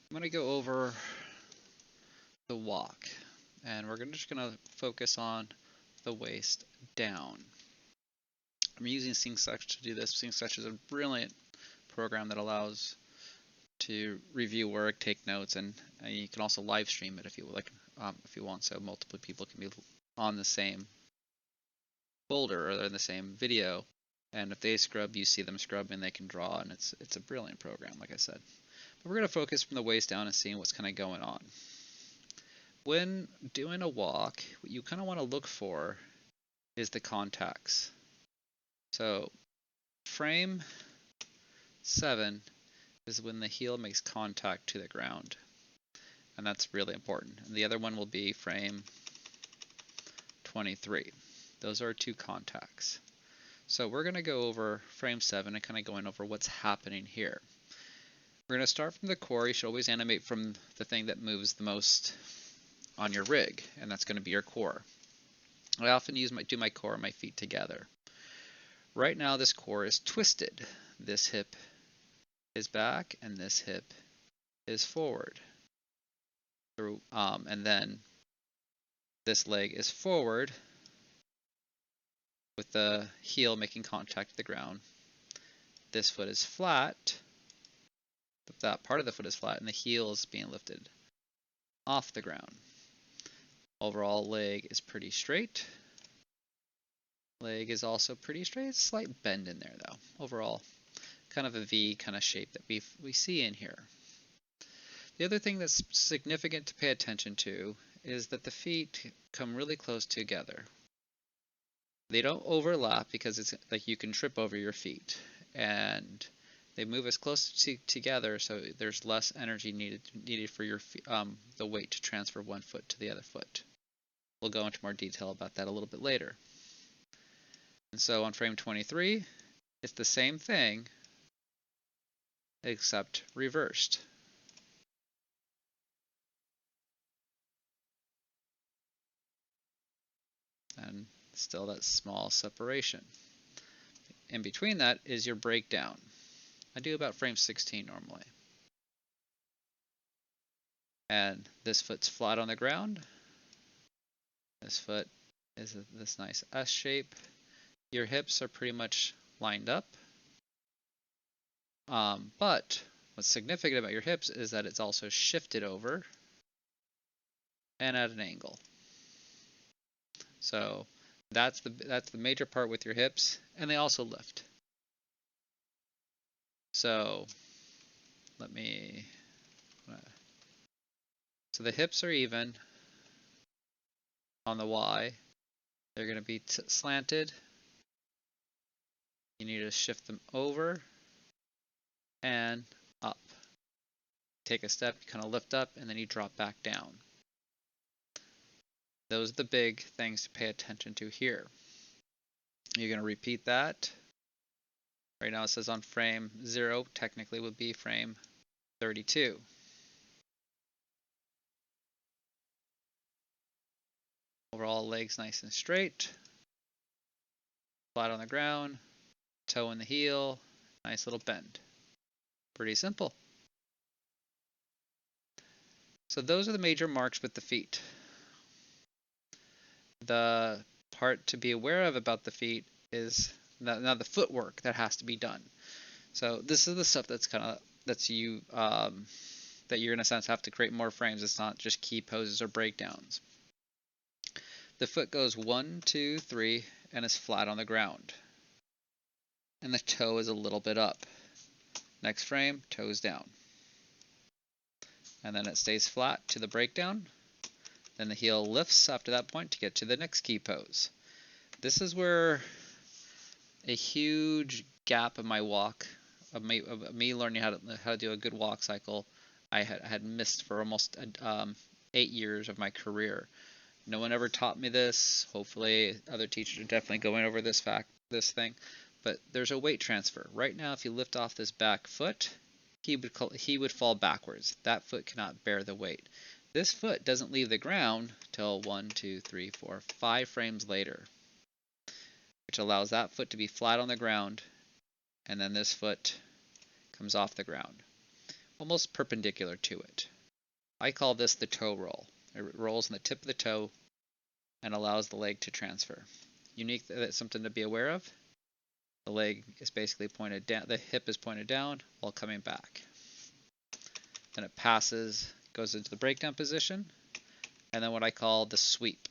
I'm going to go over the walk, and we're just going to focus on the waist down. I'm using SyncSetch to do this. SyncSetch is a brilliant program that allows to review work, take notes, and you can also live stream it if you like, if you want, so multiple people can be on the same folder or in the same video, and if they scrub, you see them scrub, and they can draw, and it's a brilliant program, like I said. But we're going to focus from the waist down and seeing what's kind of going on. When doing a walk, what you kind of want to look for is the contacts. So frame 7 is when the heel makes contact to the ground, and that's really important. And the other one will be frame 23. Those are 2 contacts. So we're going to go over frame 7 and kind of going over what's happening here. We're going to start from the core. You should always animate from the thing that moves the most on your rig, and that's going to be your core. I often do my core and my feet together. Right now this core is twisted. This hip is back and this hip is forward. And then this leg is forward with the heel making contact with the ground. This foot is flat. That part of the foot is flat and the heel is being lifted off the ground. Overall leg is pretty straight. Leg is also pretty straight. Slight bend in there though. Overall, kind of a V kind of shape that we see in here. The other thing that's significant to pay attention to is that the feet come really close together. They don't overlap because it's like you can trip over your feet, and they move as close together so there's less energy needed for your the weight to transfer one foot to the other foot. We'll go into more detail about that a little bit later. And so on frame 23, it's the same thing except reversed. And still that small separation. In between that is your breakdown. I do about frame 16 normally. And this foot's flat on the ground. This foot is this nice S shape. Your hips are pretty much lined up. But what's significant about your hips is that it's also shifted over and at an angle. So that's the major part with your hips, and they also lift. So so the hips are even on the Y. They're going to be slanted. You need to shift them over and up. Take a step, you kind of lift up, and then you drop back down. Those are the big things to pay attention to here. You're going to repeat that. Right now it says on frame 0, technically would be frame 32. Overall legs nice and straight. Flat on the ground. Toe in the heel. Nice little bend. Pretty simple. So those are the major marks with the feet. The part to be aware of about the feet is now the footwork that has to be done. So this is the stuff that you're in a sense have to create more frames. It's not just key poses or breakdowns. The foot goes 1, 2, 3 and is flat on the ground. And the toe is a little bit up. Next frame, toes down. And then it stays flat to the breakdown. Then the heel lifts after that point to get to the next key pose. This is where a huge gap in my walk, of me learning how to do a good walk cycle, I had missed for almost 8 years of my career. No one ever taught me this. Hopefully other teachers are definitely going over this thing. But there's a weight transfer. Right now if you lift off this back foot, he would fall backwards. That foot cannot bear the weight. This foot doesn't leave the ground till 1, 2, 3, 4, 5 frames later, which allows that foot to be flat on the ground, and then this foot comes off the ground. almost perpendicular to it. I call this the toe roll. It rolls on the tip of the toe and allows the leg to transfer. Unique, that's something to be aware of. The leg is basically pointed down, the hip is pointed down while coming back. Then it passes, goes into the breakdown position, and then what I call the sweep.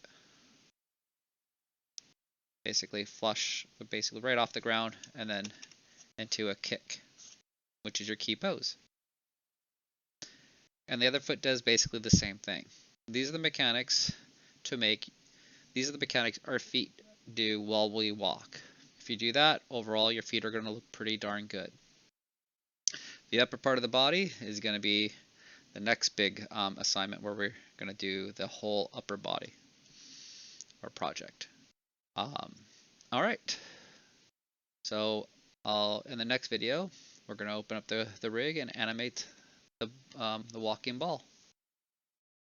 Basically flush, basically right off the ground, and then into a kick, which is your key pose. And the other foot does basically the same thing. These are the mechanics our feet do while we walk. If you do that, overall your feet are going to look pretty darn good. The upper part of the body is going to be the next big assignment where we're going to do the whole upper body or project. All right. So in the next video, we're going to open up the rig and animate the walking ball.